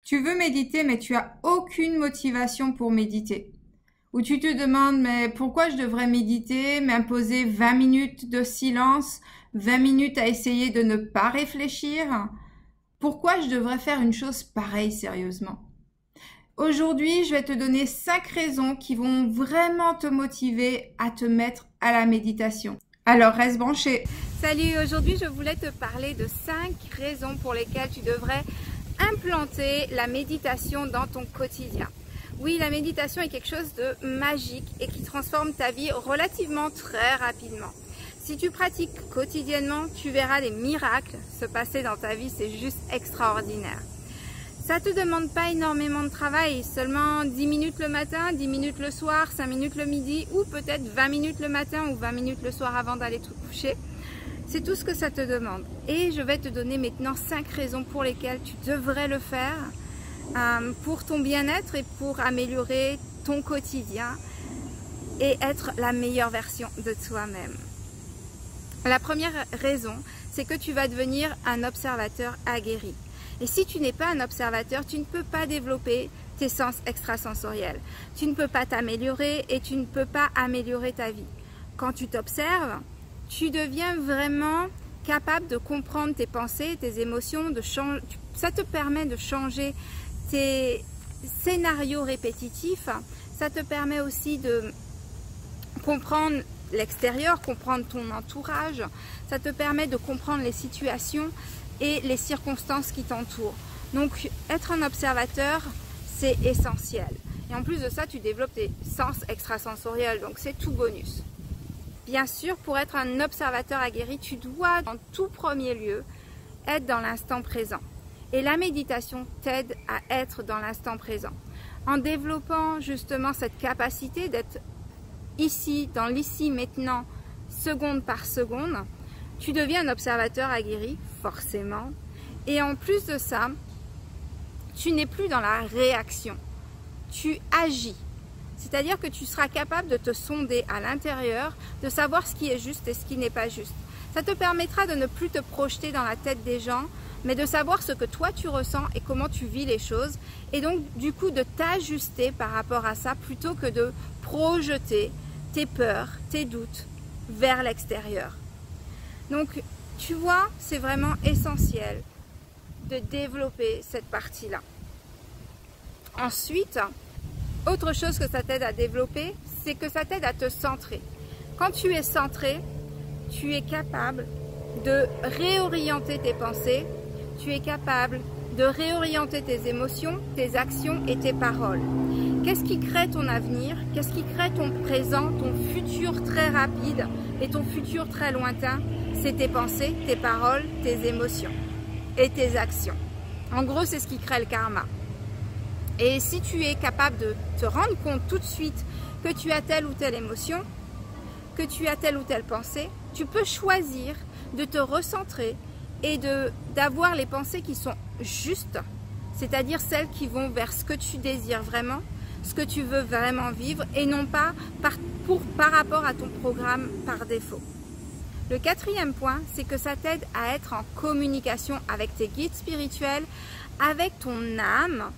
Tu veux méditer, mais tu as aucune motivation pour méditer. Ou tu te demandes, mais pourquoi je devrais méditer, m'imposer 20 minutes de silence, 20 minutes à essayer de ne pas réfléchir? Pourquoi je devrais faire une chose pareille sérieusement? Aujourd'hui, je vais te donner 5 raisons qui vont vraiment te motiver à te mettre à la méditation. Alors reste branché. Salut, aujourd'hui je voulais te parler de 5 raisons pour lesquelles tu devrais implanter la méditation dans ton quotidien. Oui, la méditation est quelque chose de magique et qui transforme ta vie relativement très rapidement. Si tu pratiques quotidiennement, tu verras des miracles se passer dans ta vie, c'est juste extraordinaire. Ça ne te demande pas énormément de travail, seulement 10 minutes le matin, 10 minutes le soir, 5 minutes le midi ou peut-être 20 minutes le matin ou 20 minutes le soir avant d'aller te coucher. C'est tout ce que ça te demande. Et je vais te donner maintenant 5 raisons pour lesquelles tu devrais le faire pour ton bien-être et pour améliorer ton quotidien et être la meilleure version de toi-même. La première raison, c'est que tu vas devenir un observateur aguerri. Et si tu n'es pas un observateur, tu ne peux pas développer tes sens extrasensoriels. Tu ne peux pas t'améliorer et tu ne peux pas améliorer ta vie. Quand tu t'observes, tu deviens vraiment capable de comprendre tes pensées, tes émotions, ça te permet de changer tes scénarios répétitifs, ça te permet aussi de comprendre l'extérieur, comprendre ton entourage, ça te permet de comprendre les situations et les circonstances qui t'entourent. Donc être un observateur, c'est essentiel. Et en plus de ça, tu développes tes sens extrasensoriels, donc c'est tout bonus. Bien sûr, pour être un observateur aguerri, tu dois en tout premier lieu être dans l'instant présent. Et la méditation t'aide à être dans l'instant présent. En développant justement cette capacité d'être ici, dans l'ici, maintenant, seconde par seconde, tu deviens un observateur aguerri, forcément. Et en plus de ça, tu n'es plus dans la réaction. Tu agis. C'est-à-dire que tu seras capable de te sonder à l'intérieur, de savoir ce qui est juste et ce qui n'est pas juste. Ça te permettra de ne plus te projeter dans la tête des gens, mais de savoir ce que toi tu ressens et comment tu vis les choses. Et donc du coup de t'ajuster par rapport à ça plutôt que de projeter tes peurs, tes doutes vers l'extérieur. Donc tu vois, c'est vraiment essentiel de développer cette partie-là. Ensuite, autre chose que ça t'aide à développer, c'est que ça t'aide à te centrer. Quand tu es centré, tu es capable de réorienter tes pensées, tu es capable de réorienter tes émotions, tes actions et tes paroles. Qu'est-ce qui crée ton avenir? Qu'est-ce qui crée ton présent, ton futur très rapide et ton futur très lointain? C'est tes pensées, tes paroles, tes émotions et tes actions. En gros, c'est ce qui crée le karma. Et si tu es capable de te rendre compte tout de suite que tu as telle ou telle émotion, que tu as telle ou telle pensée, tu peux choisir de te recentrer et d'avoir les pensées qui sont justes, c'est-à-dire celles qui vont vers ce que tu désires vraiment, ce que tu veux vraiment vivre et non pas par rapport à ton programme par défaut. Le quatrième point, c'est que ça t'aide à être en communication avec tes guides spirituels, avec ton âme,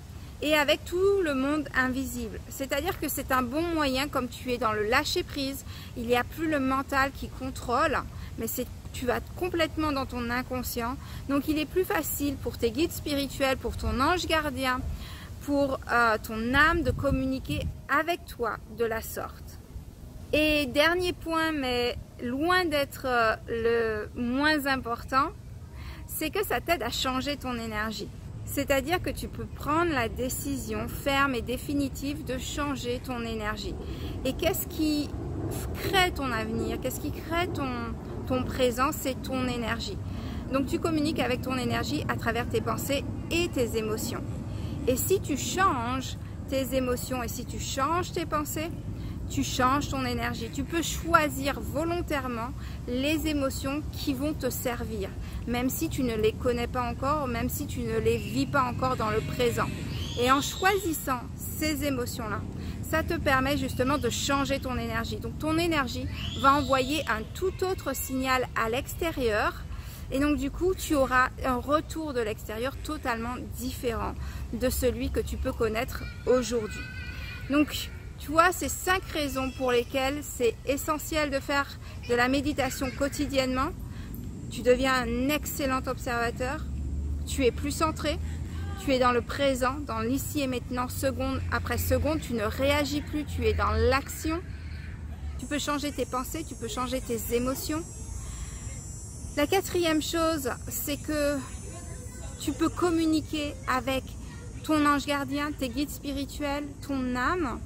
et avec tout le monde invisible. C'est-à-dire que c'est un bon moyen, comme tu es dans le lâcher-prise, il n'y a plus le mental qui contrôle, mais tu vas complètement dans ton inconscient. Donc il est plus facile pour tes guides spirituels, pour ton ange gardien, pour ton âme de communiquer avec toi de la sorte. Et dernier point, mais loin d'être le moins important, c'est que ça t'aide à changer ton énergie. C'est-à-dire que tu peux prendre la décision ferme et définitive de changer ton énergie. Et qu'est-ce qui crée ton avenir? Qu'est-ce qui crée ton présent? C'est ton énergie. Donc tu communiques avec ton énergie à travers tes pensées et tes émotions. Et si tu changes tes émotions et si tu changes tes pensées, tu changes ton énergie. Tu peux choisir volontairement les émotions qui vont te servir, même si tu ne les connais pas encore, même si tu ne les vis pas encore dans le présent. Et en choisissant ces émotions-là, ça te permet justement de changer ton énergie. Donc ton énergie va envoyer un tout autre signal à l'extérieur Et donc du coup, tu auras un retour de l'extérieur totalement différent de celui que tu peux connaître aujourd'hui. Donc, tu vois, c'est 5 raisons pour lesquelles c'est essentiel de faire de la méditation quotidiennement. Tu deviens un excellent observateur, tu es plus centré, tu es dans le présent, dans l'ici et maintenant, seconde après seconde, tu ne réagis plus, tu es dans l'action. Tu peux changer tes pensées, tu peux changer tes émotions. La 4e chose, c'est que tu peux communiquer avec ton ange gardien, tes guides spirituels, ton âme.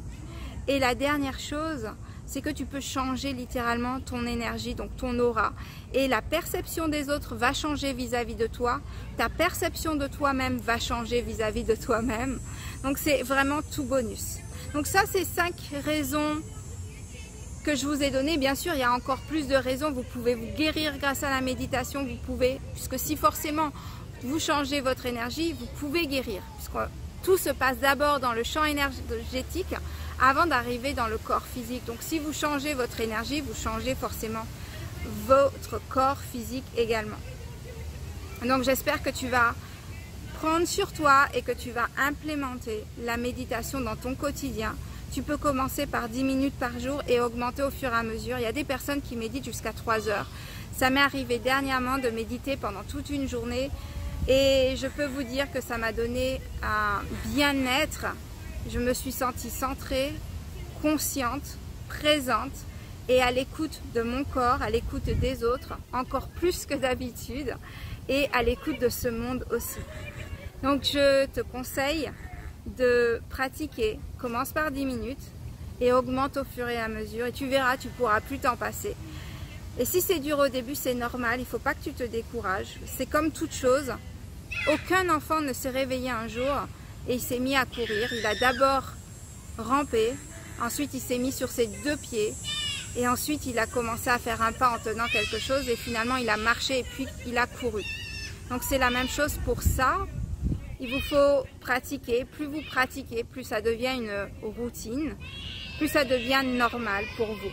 Et la dernière chose, c'est que tu peux changer littéralement ton énergie, donc ton aura. Et la perception des autres va changer vis-à-vis de toi. Ta perception de toi-même va changer vis-à-vis de toi-même. Donc c'est vraiment tout bonus. Donc ça, c'est 5 raisons que je vous ai données. Bien sûr, il y a encore plus de raisons. Vous pouvez vous guérir grâce à la méditation. Vous pouvez, puisque si forcément vous changez votre énergie, vous pouvez guérir. Puisque tout se passe d'abord dans le champ énergétique avant d'arriver dans le corps physique. Donc si vous changez votre énergie, vous changez forcément votre corps physique également. Donc j'espère que tu vas prendre sur toi et que tu vas implémenter la méditation dans ton quotidien. Tu peux commencer par 10 minutes par jour et augmenter au fur et à mesure. Il y a des personnes qui méditent jusqu'à 3 heures. Ça m'est arrivé dernièrement de méditer pendant toute une journée et je peux vous dire que ça m'a donné un bien-être. Je me suis sentie centrée, consciente, présente et à l'écoute de mon corps, à l'écoute des autres, encore plus que d'habitude, et à l'écoute de ce monde aussi. Donc je te conseille de pratiquer, commence par 10 minutes et augmente au fur et à mesure et tu verras, tu pourras plus t'en passer. Et si c'est dur au début, c'est normal, il ne faut pas que tu te décourages. C'est comme toute chose, aucun enfant ne s'est réveillé un jour et il s'est mis à courir. Il a d'abord rampé, ensuite il s'est mis sur ses 2 pieds et ensuite il a commencé à faire un pas en tenant quelque chose et finalement il a marché et puis il a couru. Donc c'est la même chose pour ça. Il vous faut pratiquer. Plus vous pratiquez, plus ça devient une routine, plus ça devient normal pour vous.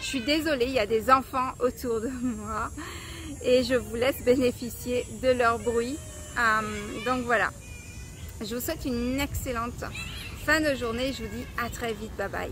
Je suis désolée, il y a des enfants autour de moi et je vous laisse bénéficier de leur bruit. Donc voilà. Je vous souhaite une excellente fin de journée. Je vous dis à très vite. Bye bye.